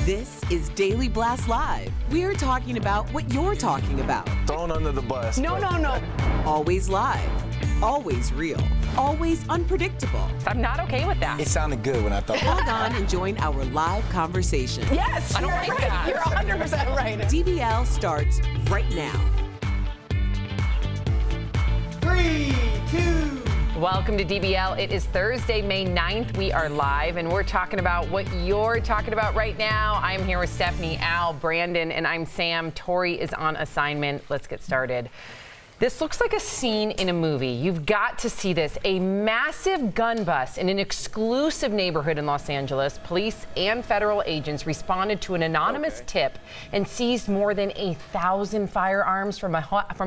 This is Daily Blast Live. We're talking about what you're talking about. Thrown under the bus. No. Always live. Always real. Always unpredictable. I'm not okay with that. It sounded good when I thought. Log on and join our live conversation. Yes, I don't like that. You're 100% right. DBL starts right now. 3, 2. Welcome to DBL. It is Thursday, May 9th. We are live, and we're talking about what you're talking about right now. I'm here with Stephanie, Al, Brandon, and I'm Sam. Tori is on assignment. Let's get started. This looks like a scene in a movie. You've got to see this. A massive gun bust in an exclusive neighborhood in Los Angeles. Police and federal agents responded to an anonymous tip and seized more than 1,000 firearms from a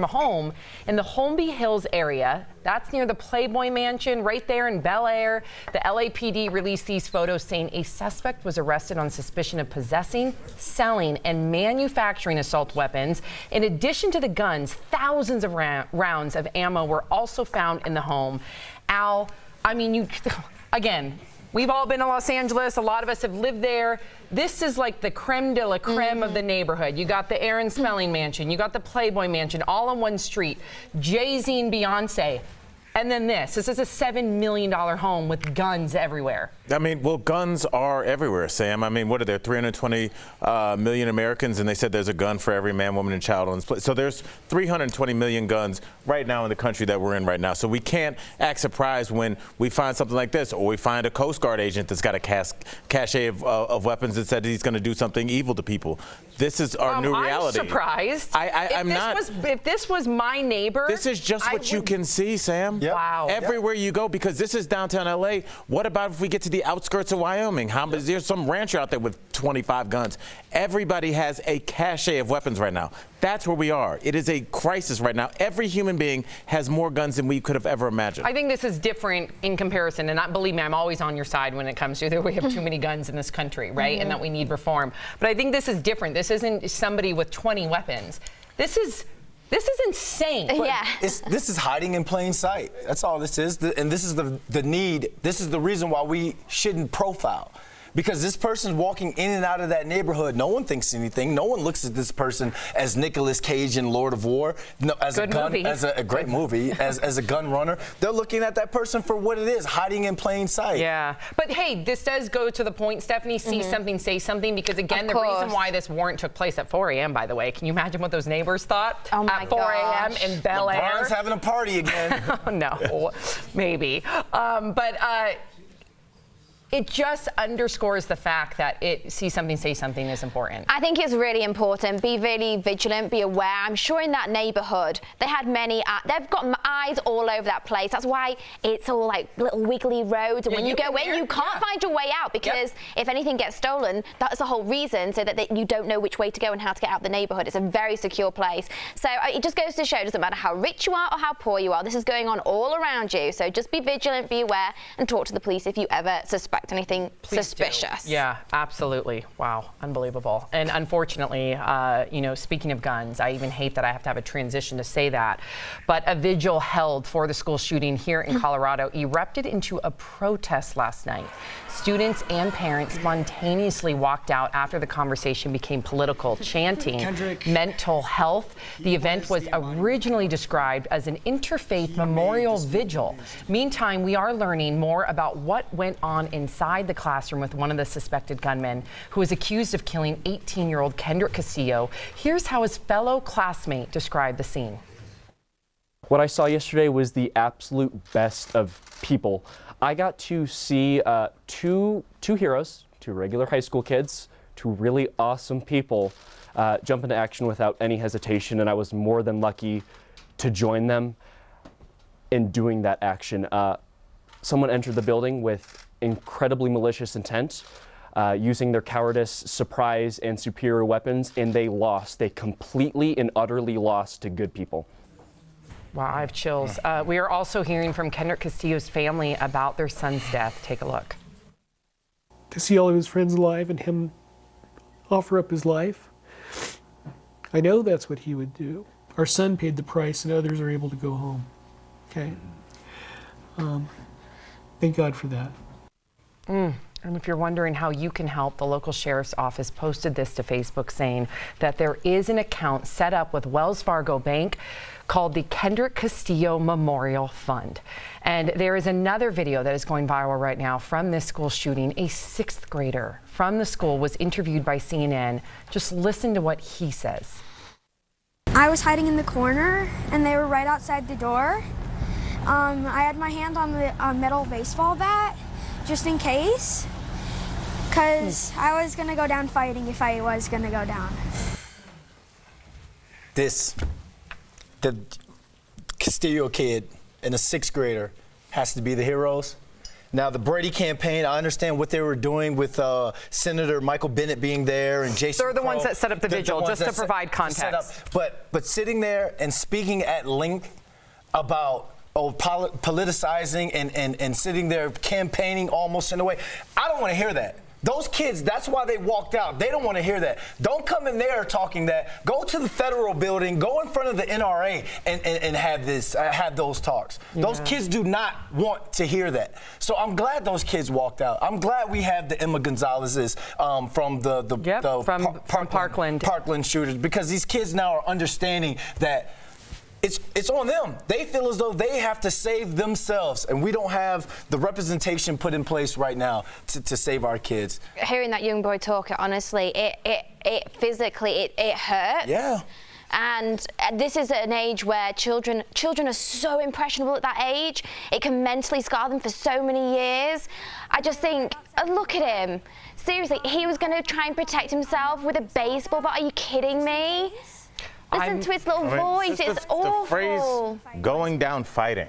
home in the Holmby Hills area. That's near the Playboy Mansion, right there in Bel Air. The LAPD released these photos saying a suspect was arrested on suspicion of possessing, selling, and manufacturing assault weapons. In addition to the guns, thousands of rounds of ammo were also found in the home. Al, I mean, again, we've all been to Los Angeles. A lot of us have lived there. This is like the creme de la creme of the neighborhood. You got the Aaron Spelling Mansion. You got the Playboy Mansion, all on one street. Jay-Z and Beyonce. And then this is a $7 million home with guns everywhere. I mean, well, guns are everywhere, Sam. I mean, what are there, 320 million Americans, and they said there's a gun for every man, woman, and child on this place. So there's 320 million guns right now in the country that we're in right now. So we can't act surprised when we find something like this, or we find a Coast Guard agent that's got a cache of weapons that said he's going to do something evil to people. This is our new reality. I'm surprised. I'm not. If this was my neighbor, this is just what you can see, Sam. Yep. Wow. Everywhere you go, because this is downtown LA. What about if we get to the outskirts of Wyoming? There's some rancher out there with 25 guns. Everybody has a cache of weapons right now. That's where we are. It is a crisis right now. Every human being has more guns than we could have ever imagined. I think this is different in comparison, and believe me, I'm always on your side when it comes to that we have too many guns in this country, right? And that we need reform. But I think this is different. This isn't somebody with 20 weapons. This is insane. Yeah. This is hiding in plain sight. That's all this is. And this is the need. This is the reason why we shouldn't profile. Because this person's walking in and out of that neighborhood. No one thinks anything. No one looks at this person as Nicolas Cage in Lord of War, as a great movie, as a gun runner. They're looking at that person for what it is, hiding in plain sight. Yeah. But hey, this does go to the point, Stephanie, see something, say something, because again, the reason why this warrant took place at 4 a.m., by the way, can you imagine what those neighbors thought at 4 a.m. in Bel Air? LeBron's having a party again. Oh, no, maybe. It just underscores the fact that see something, say something is important. I think it's really important. Be really vigilant, be aware. I'm sure in that neighborhood, they had they've got eyes all over that place. That's why it's all like little wiggly roads. And when you go in, you can't find your way out because if anything gets stolen, that's the whole reason, so that you don't know which way to go and how to get out of the neighborhood. It's a very secure place. So it just goes to show, it doesn't matter how rich you are or how poor you are, this is going on all around you. So just be vigilant, be aware, and talk to the police if you ever suspect anything suspicious. Yeah, absolutely. Wow, unbelievable. And unfortunately, speaking of guns, I even hate that I have to have a transition to say that, but a vigil held for the school shooting here in Colorado erupted into a protest last night. Students and parents spontaneously walked out after the conversation became political, chanting mental health. The event was originally described as an interfaith memorial vigil. Meantime, we are learning more about what went on inside the classroom with one of the suspected gunmen who is accused of killing 18-year-old Kendrick Castillo. Here's how his fellow classmate described the scene. What I saw yesterday was the absolute best of people. I got to see two heroes, two regular high school kids, two really awesome people jump into action without any hesitation, and I was more than lucky to join them in doing that action. Someone entered the building with incredibly malicious intent, using their cowardice, surprise, and superior weapons, and they lost. They completely and utterly lost to good people. Wow, I have chills. We are also hearing from Kendrick Castillo's family about their son's death. Take a look. To see all of his friends alive and him offer up his life, I know that's what he would do. Our son paid the price and others are able to go home. Okay? Thank God for that. And if you're wondering how you can help, the local sheriff's office posted this to Facebook saying that there is an account set up with Wells Fargo Bank called the Kendrick Castillo Memorial Fund. And there is another video that is going viral right now from this school shooting. A 6th grader from the school was interviewed by CNN. Just listen to what he says. I was hiding in the corner and they were right outside the door. I had my hand on the metal baseball bat just in case, because I was going to go down fighting if I was going to go down. The Castillo kid and a 6th grader has to be the heroes. Now, the Brady campaign, I understand what they were doing with Senator Michael Bennett being there and Jason They're the Crow, ones that set up the Vigil, just to provide context. But sitting there and speaking at length about politicizing and sitting there campaigning almost in a way, I don't want to hear that. Those kids, that's why they walked out. They don't want to hear that. Don't come in there talking that. Go to the federal building, go in front of the NRA and have those talks. Yeah. Those kids do not want to hear that. So I'm glad those kids walked out. I'm glad we have the Emma Gonzalez's from from Parkland shooters, because these kids now are understanding that it's on them. They feel as though they have to save themselves, and we don't have the representation put in place right now to save our kids. Hearing that young boy talk, honestly, it physically hurts. Yeah. And this is an age where children are so impressionable at that age. It can mentally scar them for so many years. I just think, look at him. Seriously, he was going to try and protect himself with a baseball bat. Are you kidding me? Listen to his little voice. It's awful. The phrase "going down fighting."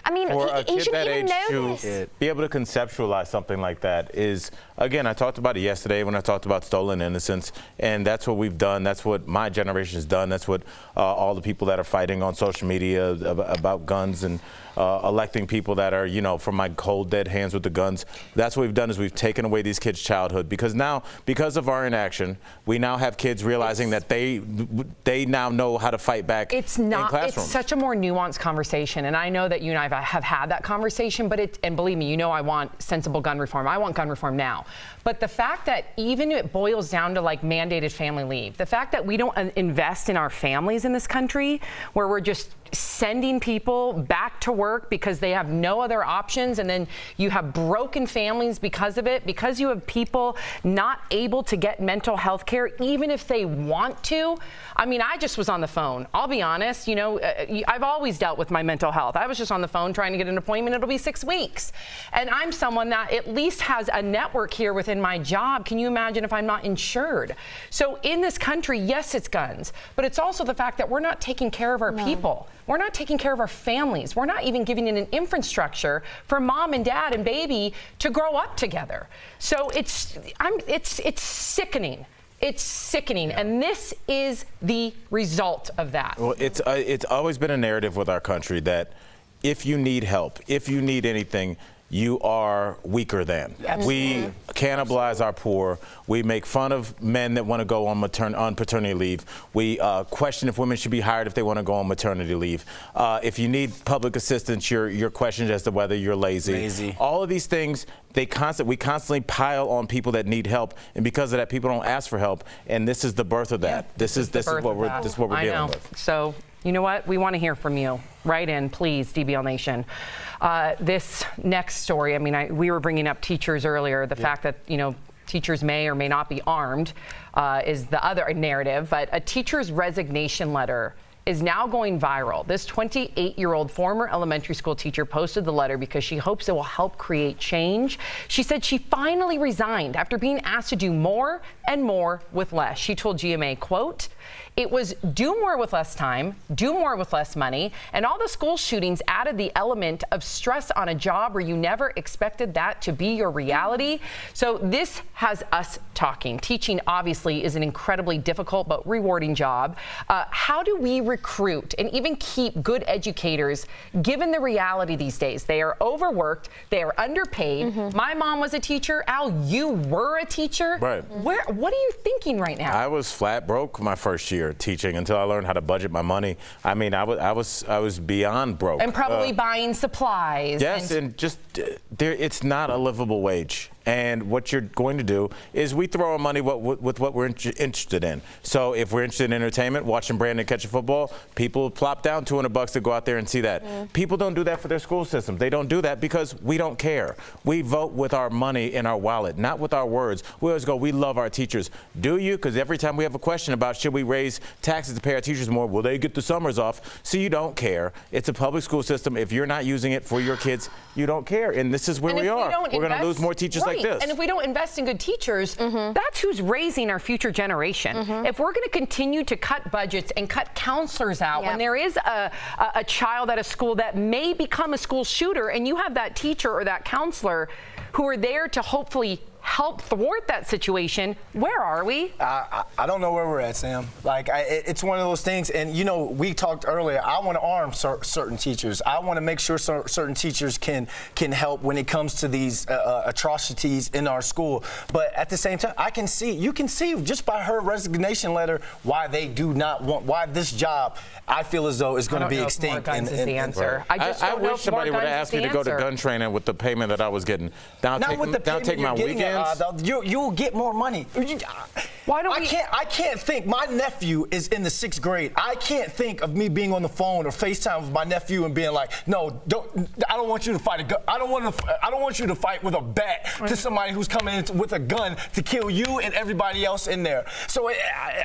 I mean, for a he kid shouldn't that even age know to this. be able to conceptualize something like that is, again, I talked about it yesterday when I talked about stolen innocence, and that's what we've done. That's what my generation has done. That's what all the people that are fighting on social media about guns and electing people that are, you know, from my cold dead hands with the guns. That's what we've done, is we've taken away these kids' childhood, because now, because of our inaction, we now have kids realizing that they now know how to fight back. It's not. In classrooms. It's such a more nuanced conversation, and I know that you and I have had that conversation. But and believe me, you know, I want sensible gun reform. I want gun reform now. But the fact that even it boils down to like mandated family leave, the fact that we don't invest in our families in this country, where we're just sending people back to work because they have no other options, and then you have broken families because of it, because you have people not able to get mental health care even if they want to. I mean, I just was on the phone. I'll be honest, you know, I've always dealt with my mental health. I was just on the phone trying to get an appointment. It'll be 6 weeks. And I'm someone that at least has a network here within my job. Can you imagine if I'm not insured? So in this country, yes, it's guns, but it's also the fact that we're not taking care of our people. We're not taking care of our families. We're not even giving it an infrastructure for mom and dad and baby to grow up together. So it's sickening. It's sickening, and this is the result of that. Well, it's always been a narrative with our country that if you need help, if you need anything, you are weaker than. Absolutely. We cannibalize our poor. We make fun of men that want to go on paternity leave. We question if women should be hired if they want to go on maternity leave. If you need public assistance, you're questioned as to whether you're lazy. All of these things, we constantly pile on people that need help, and because of that, people don't ask for help. And this is the birth of that. This is what we're dealing with. So, you know what? We want to hear from you. Write in, please, DBL Nation. This next story, I mean, we were bringing up teachers earlier. The fact that, you know, teachers may or may not be armed is the other narrative. But a teacher's resignation letter is now going viral. This 28-year-old former elementary school teacher posted the letter because she hopes it will help create change. She said she finally resigned after being asked to do more and more with less. She told GMA, quote, "It was do more with less time, do more with less money, and all the school shootings added the element of stress on a job where you never expected that to be your reality." So this has us talking. Teaching obviously is an incredibly difficult but rewarding job. How do we recruit and even keep good educators given the reality these days? They are overworked, they are underpaid. My mom was a teacher. Al, you were a teacher. Right. What are you thinking right now? I was flat broke my first year teaching until I learned how to budget my money. I mean, I was beyond broke. And probably buying supplies. Yes, and just it's not a livable wage. And what you're going to do is we throw our money with what we're interested in. So if we're interested in entertainment, watching Brandon catch a football, people plop down $200 to go out there and see that. People don't do that for their school systems. They don't do that because we don't care. We vote with our money in our wallet, not with our words. We always go, we love our teachers. Do you? Because every time we have a question about should we raise taxes to pay our teachers more, will they get the summers off? So you don't care. It's a public school system. If you're not using it for your kids, you don't care. And this is where we are. We're going to lose more teachers like this. And if we don't invest in good teachers, that's who's raising our future generation. If we're going to continue to cut budgets and cut counselors out when there is a child at a school that may become a school shooter, and you have that teacher or that counselor who are there to hopefully help thwart that situation, where are we? I don't know where we're at, Sam. Like, it's one of those things, and you know, we talked earlier, I want to arm certain teachers. I want to make sure certain teachers can help when it comes to these atrocities in our school. But at the same time, you can see just by her resignation letter why they do not want, why this job, I feel as though, is going to be extinct. I wish somebody would have asked me to go to gun training with the payment that I was getting. Now take my weekends. You'll get more money. Why don't I can't think. My nephew is in the 6th grade. I can't think of me being on the phone or FaceTime with my nephew and being like, no, I don't want you to fight a gun. I don't want you to fight with a bat to somebody who's coming in with a gun to kill you and everybody else in there. So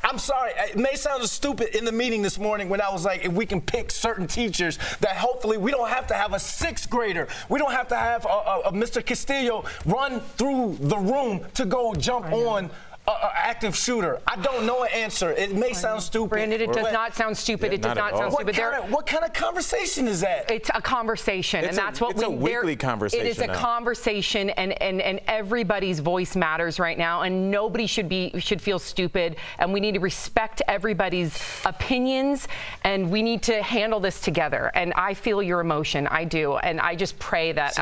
I'm sorry. It may sound stupid in the meeting this morning when I was like, if we can pick certain teachers that hopefully we don't have to have a 6th grader. We don't have to have a Mr. Castillo run through the room to go jump on an active shooter. I don't know an answer. It may sound stupid. Brandon, it does not sound stupid. It does not sound stupid. What kind of conversation is that? It's a conversation, and that's what it's a weekly conversation. It is a conversation, and everybody's voice matters right now, and nobody should feel stupid, and we need to respect everybody's opinions, and we need to handle this together. And I feel your emotion. I do, and I just pray that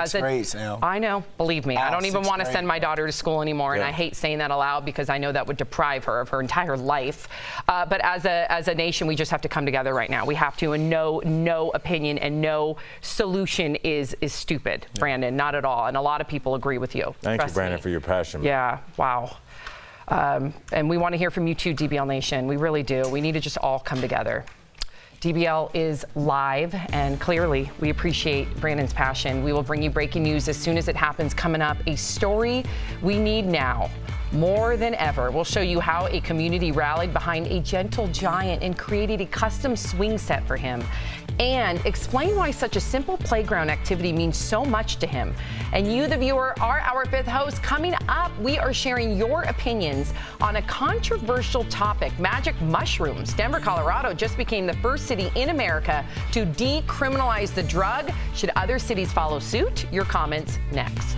I know, believe me, I don't even want to send my daughter to school anymore, and I hate saying that aloud because I know that would deprive her of her entire life. But as a nation, we just have to come together right now. We have to, and no opinion and no solution is stupid, Brandon, not at all. And a lot of people agree with you. Thank you, Brandon, for your passion. Yeah, wow. And we want to hear from you too, DBL Nation. We really do. We need to just all come together. DBL is live, and clearly we appreciate Brandon's passion. We will bring you breaking news as soon as it happens. Coming up, a story we need now more than ever. We'll show you how a community rallied behind a gentle giant and created a custom swing set for him, and explain why such a simple playground activity means so much to him. And you, the viewer, are our 5th host. Coming up, we are sharing your opinions on a controversial topic, magic mushrooms. Denver, Colorado just became the first city in America to decriminalize the drug. Should other cities follow suit? Your comments next.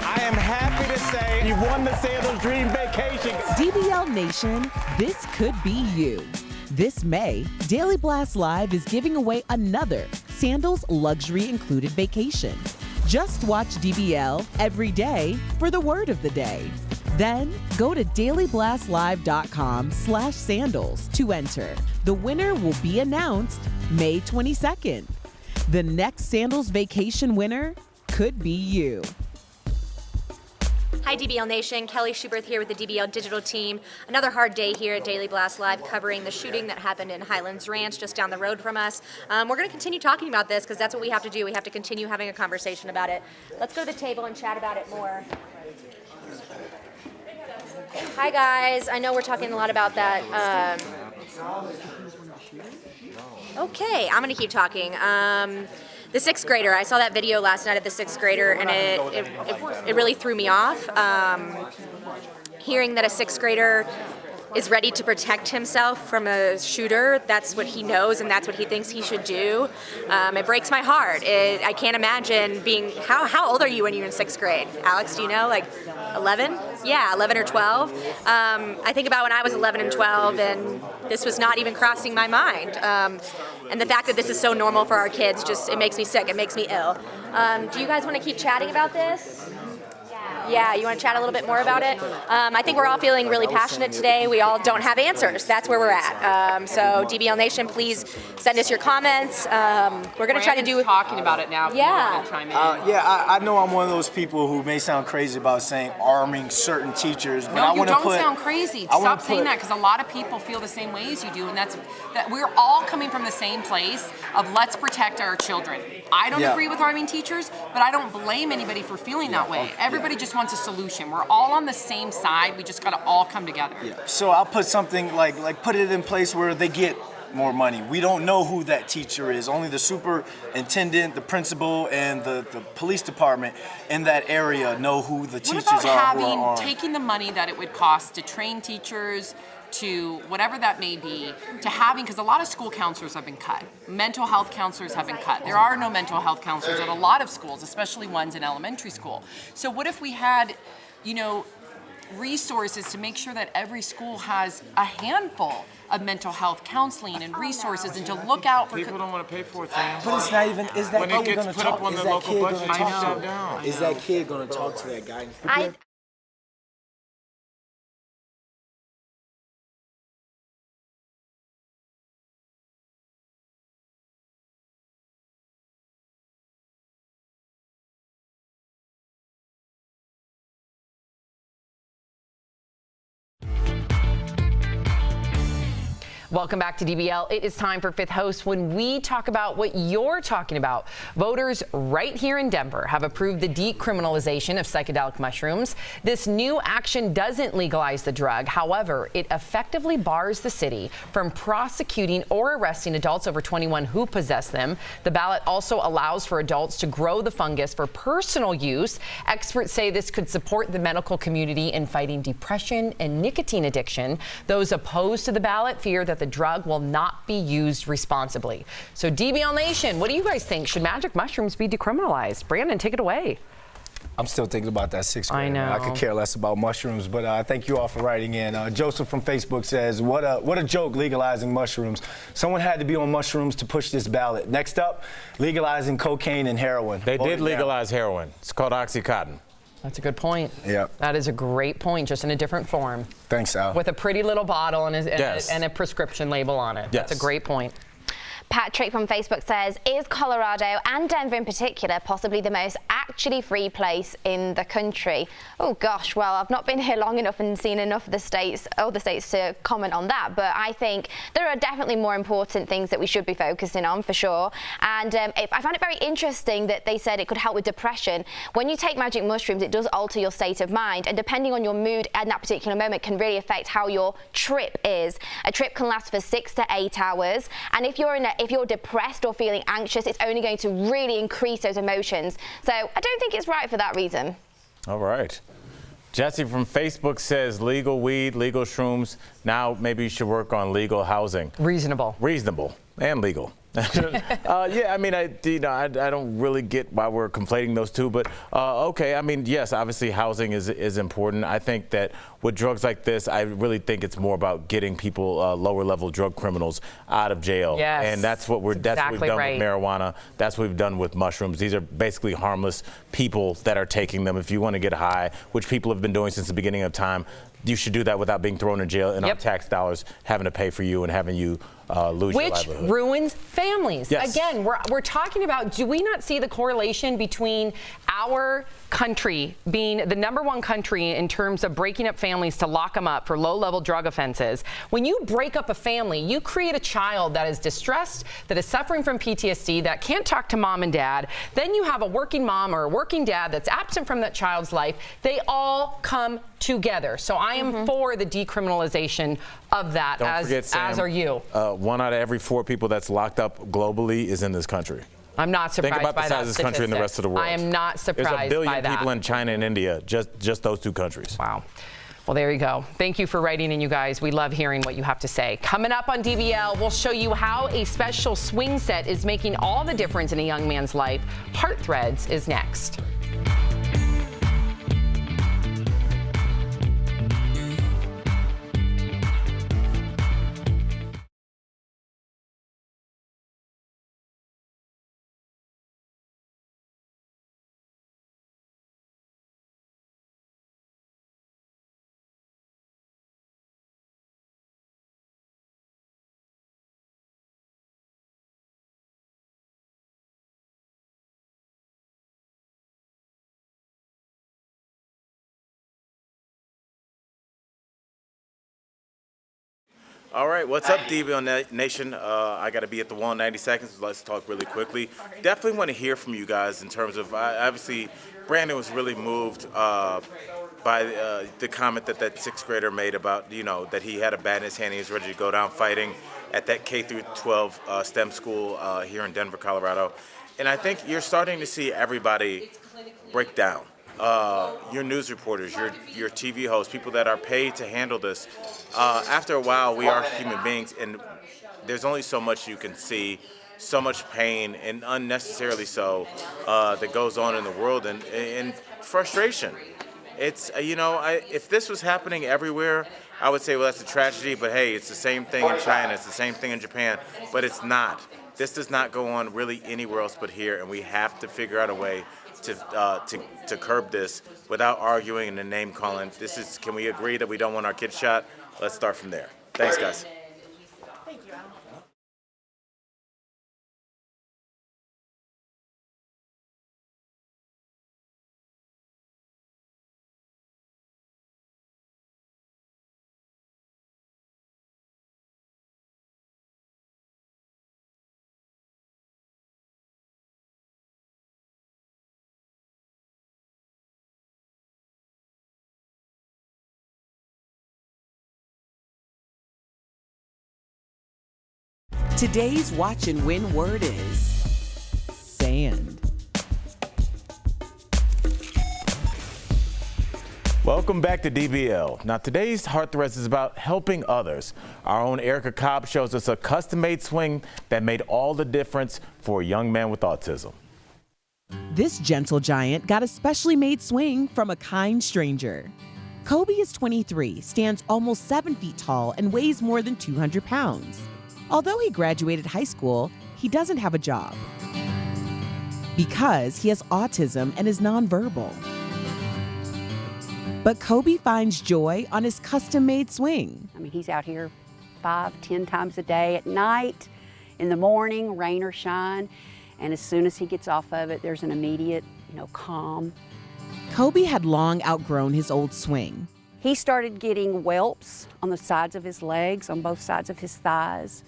I am happy to say you won the Sandals Dream Vacation. DBL Nation, this could be you. This May, Daily Blast Live is giving away another Sandals Luxury Included vacation. Just watch DBL every day for the word of the day. Then go to dailyblastlive.com/sandals to enter. The winner will be announced May 22nd. The next Sandals vacation winner could be you. Hi DBL Nation, Kelly Schuberth here with the DBL digital team. Another hard day here at Daily Blast Live covering the shooting that happened in Highlands Ranch just down the road from us. We're going to continue talking about this because that's what we have to do. We have to continue having a conversation about it. Let's go to the table and chat about it more. Hi guys, I know we're talking a lot about that. Okay, I'm going to keep talking. The 6th grader, I saw that video last night of the 6th grader, and it really threw me off. Hearing that a 6th grader is ready to protect himself from a shooter, that's what he knows and that's what he thinks he should do. It breaks my heart. I can't imagine being, how old are you when you're in 6th grade? Alex, do you know, like 11? Yeah, 11 or 12. I think about when I was 11 and 12 and this was not even crossing my mind. And the fact that this is so normal for our kids, it makes me sick, it makes me ill. Do you guys want to keep chatting about this? Yeah, you want to chat a little bit more about it? I think we're all feeling really passionate today. We all don't have answers. That's where we're at. So DBL Nation, please send us your comments. We're going to try to do... talking about it now. Yeah. Chime in. I know I'm one of those people who may sound crazy about saying arming certain teachers, but No, I you want to don't put... sound crazy. Stop saying that, because a lot of people feel the same way as you do, and that we're all coming from the same place of let's protect our children. I don't agree with arming teachers, but I don't blame anybody for feeling that way. Everybody just wants a solution. We're all on the same side. We just got to all come together. Yeah. So I'll put something like put it in place where they get more money. We don't know who that teacher is. Only the superintendent, the principal, and the police department in that area know who the teachers What about are who are armed. taking the money that it would cost to train teachers, to whatever that may be, to having, because a lot of school counselors have been cut. Mental health counselors have been cut. There are no mental health counselors at a lot of schools, especially ones in elementary school. So what if we had, resources to make sure that every school has a handful of mental health counseling and resources, and to look out for... People don't want to pay for it, Sam. But it's not even, is that When it kid gets going to put up talk? on Is the that local kid budget, going to it talk takes to that him? down. Is that kid going to talk to that guy? Welcome back to DBL. It is time for Fifth Host, when we talk about what you're talking about. Voters right here in Denver have approved the decriminalization of psychedelic mushrooms. This new action doesn't legalize the drug. However, it effectively bars the city from prosecuting or arresting adults over 21 who possess them. The ballot also allows for adults to grow the fungus for personal use. Experts say this could support the medical community in fighting depression and nicotine addiction. Those opposed to the ballot fear that the drug will not be used responsibly. So DBL Nation, what do you guys think? Should magic mushrooms be decriminalized? Brandon, take it away. I'm still thinking about that sixth grade. I know. I could care less about mushrooms, but thank you all for writing in. Joseph from Facebook says, what a joke legalizing mushrooms. Someone had to be on mushrooms to push this ballot. Next up, legalizing cocaine and heroin. They did legalize heroin. It's called Oxycontin. That's a good point. Yeah. That is a great point, just in a different form. Thanks, Al. With a pretty little bottle and Yes. and a prescription label on it. Yes. That's a great point. Patrick from Facebook says, is Colorado and Denver in particular possibly the most actually free place in the country? Oh gosh, well, I've not been here long enough and seen enough of the states, other states, to comment on that, but I think there are definitely more important things that we should be focusing on, for sure. And I found it very interesting that they said it could help with depression. When you take magic mushrooms, it does alter your state of mind, and depending on your mood at that particular moment can really affect how your trip is. A trip can last for 6 to 8 hours, and if you're depressed or feeling anxious, it's only going to really increase those emotions. So I don't think it's right for that reason. All right. Jesse from Facebook says legal weed, legal shrooms. Now maybe you should work on legal housing. Reasonable. Reasonable and legal. Yeah, I mean, I don't really get why we're conflating those two, but okay. I mean, yes, obviously housing is important. I think that with drugs like this, I really think it's more about getting people, lower level drug criminals, out of jail. Yes, and that's what we've done with marijuana. That's what we've done with mushrooms. These are basically harmless people that are taking them. If you want to get high, which people have been doing since the beginning of time, you should do that without being thrown in jail and our tax dollars having to pay for you and having you lose your livelihood. Which ruins families. Yes. Again, we're talking about, do we not see the correlation between our country being the #1 country in terms of breaking up families to lock them up for low-level drug offenses? When you break up a family, you create a child that is distressed, that is suffering from PTSD, that can't talk to mom and dad. Then you have a working mom or a working dad that's absent from that child's life. They all come together. So I am for the decriminalization of that, Don't forget, Sam, as are you. 1 out of every 4 people that's locked up globally is in this country. I'm not surprised by that. Think about the size of this country and the rest of the world. I am not surprised by that. There's 1 billion people in China and India, just those 2 countries. Wow. Well, there you go. Thank you for writing in, you guys. We love hearing what you have to say. Coming up on DBL, we'll show you how a special swing set is making all the difference in a young man's life. Heart Threads is next. All right, what's up, DBL Nation? I got to be at the wall in 90 seconds, so let's talk really quickly. Definitely want to hear from you guys in terms of, obviously, Brandon was really moved by the comment that sixth grader made about, that he had a bat in his hand, he was ready to go down fighting at that K through 12 STEM school here in Denver, Colorado. And I think you're starting to see everybody break down. Your news reporters, your TV hosts, people that are paid to handle this. After a while, we are human beings, and there's only so much you can see, so much pain, and unnecessarily so, that goes on in the world, and frustration. It's, if this was happening everywhere, I would say, well, that's a tragedy, but hey, it's the same thing in China, it's the same thing in Japan, but it's not. This does not go on really anywhere else but here, and we have to figure out a way to curb this without arguing and name calling. Can we agree that we don't want our kids shot? Let's start from there. Thanks, guys. Thank you, Al. Today's watch and win word is sand. Welcome back to DBL. Now, today's Heart Thrust is about helping others. Our own Erica Cobb shows us a custom-made swing that made all the difference for a young man with autism. This gentle giant got a specially made swing from a kind stranger. Kobe is 23, stands almost 7 feet tall, and weighs more than 200 pounds. Although he graduated high school, he doesn't have a job because he has autism and is nonverbal. But Kobe finds joy on his custom-made swing. I mean, he's out here 5-10 times a day at night, in the morning, rain or shine, and as soon as he gets off of it, there's an immediate, calm. Kobe had long outgrown his old swing. He started getting whelps on the sides of his legs, on both sides of his thighs.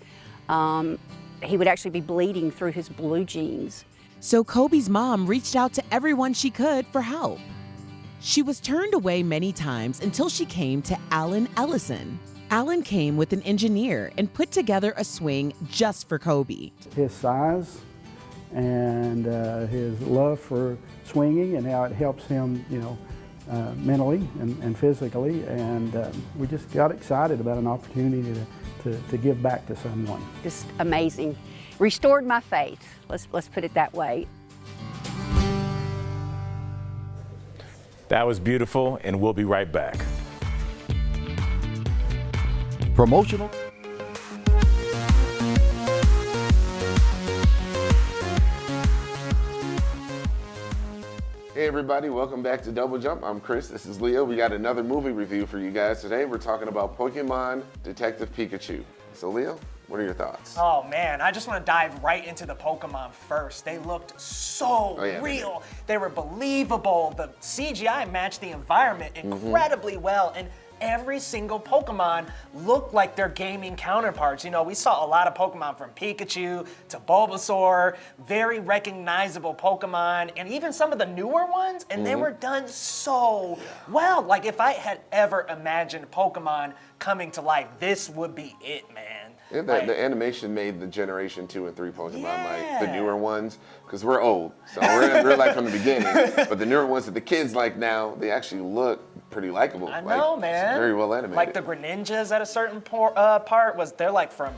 He would actually be bleeding through his blue jeans. So Kobe's mom reached out to everyone she could for help. She was turned away many times until she came to Alan Ellison. Alan came with an engineer and put together a swing just for Kobe. His size and his love for swinging and how it helps him, mentally and physically, and we just got excited about an opportunity to give back to someone. Just amazing. Restored my faith, let's put it that way. That was beautiful, and we'll be right back. Promotional. Hey everybody, welcome back to Double Jump. I'm Chris, this is Leo. We got another movie review for you guys today. We're talking about Pokemon Detective Pikachu. So Leo, what are your thoughts? Oh man, I just want to dive right into the Pokemon first. They looked so real. They were believable. The CGI matched the environment incredibly well, and every single Pokemon looked like their gaming counterparts. We saw a lot of Pokemon from Pikachu to Bulbasaur, very recognizable Pokemon, and even some of the newer ones, and they were done so well. Like if I had ever imagined Pokemon coming to life, this would be it, man. Yeah, the animation made the Generation 2 and 3 Pokemon, like the newer ones, because we're old, so we're like from the beginning. But the newer ones that the kids like now, they actually look pretty likable. I know, man. Very well animated. Like the Greninjas at a certain part they're like from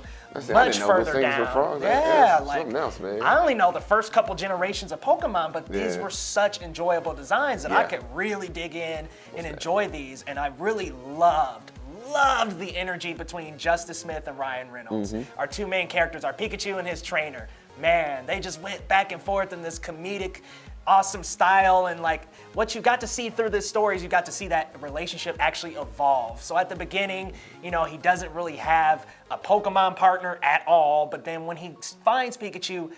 much further down. Were frogs. Yeah, like something else, man. I only know the first couple generations of Pokemon, but these were such enjoyable designs that I could really dig in and enjoy these, and I really loved the energy between Justice Smith and Ryan Reynolds. Our two main characters are Pikachu and his trainer. Man, they just went back and forth in this comedic, awesome style, and like what you got to see through this story is you got to see that relationship actually evolve. So at the beginning, he doesn't really have a Pokemon partner at all, but then when he finds Pikachu,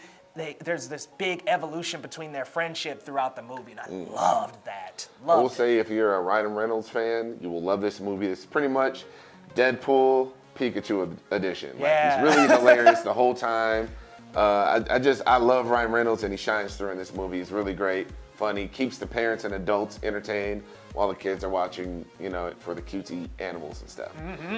there's this big evolution between their friendship throughout the movie, and I loved that. I will say, if you're a Ryan Reynolds fan, you will love this movie. It's pretty much Deadpool, Pikachu edition. Yeah. Like, he's really hilarious the whole time. I love Ryan Reynolds, and he shines through in this movie. He's really great, funny, keeps the parents and adults entertained while the kids are watching, for the cutesy animals and stuff.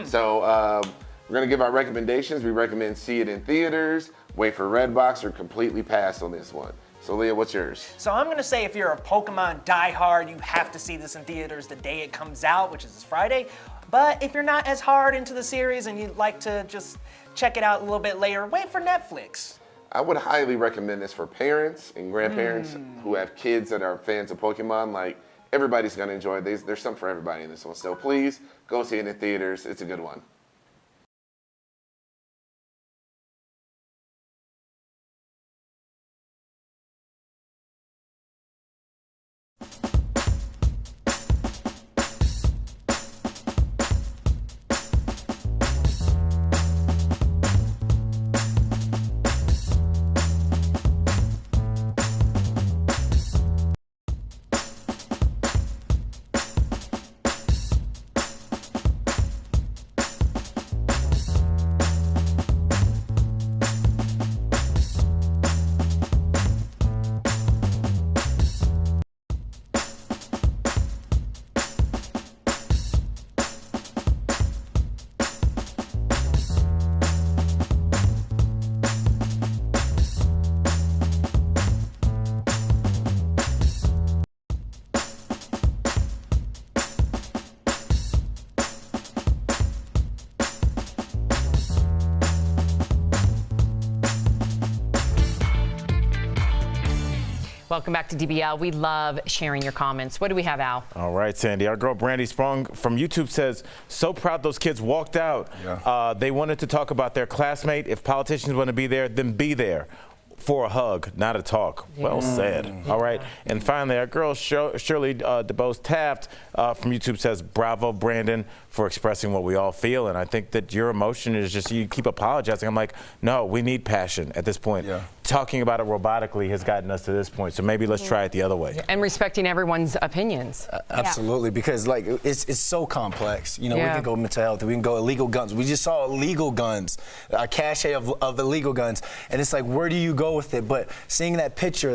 So we're gonna give our recommendations. We recommend see it in theaters, wait for Redbox, or completely pass on this one. So Leah, what's yours? So I'm gonna say if you're a Pokemon diehard, you have to see this in theaters the day it comes out, which is this Friday. But if you're not as hard into the series and you'd like to just check it out a little bit later, wait for Netflix. I would highly recommend this for parents and grandparents who have kids that are fans of Pokemon. Like, everybody's gonna enjoy it. There's something for everybody in this one. So please go see it in theaters. It's a good one. Welcome back to DBL. We love sharing your comments. What do we have, Al? All right, Sandy. Our girl Brandy Sprung from YouTube says, so proud those kids walked out. Yeah. They wanted to talk about their classmate. If politicians want to be there, then be there. For a hug, not a talk. Yeah. Well said. All right. And finally, our girl Shirley DeBose Taft from YouTube says, bravo, Brandon, for expressing what we all feel. And I think that your emotion is just, you keep apologizing. I'm like, no, we need passion at this point. Yeah. Talking about it robotically has gotten us to this point. So maybe let's try it the other way. And respecting everyone's opinions. Absolutely, because like it's so complex. We can go mental health, we can go illegal guns. We just saw illegal guns, a cache of illegal guns, and it's like, where do you go with it? But seeing that picture,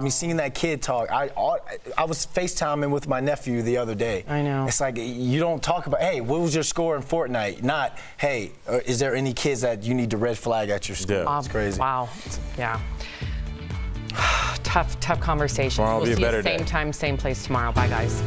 seeing that kid talk, I was FaceTiming with my nephew the other day. I know. It's like, you don't talk about, hey, what was your score in Fortnite? Not, hey, is there any kids that you need to red flag at your school? Yeah. It's crazy. Wow. Yeah. Tough conversation. Tomorrow will be a better day. Same time, same place tomorrow. Bye, guys.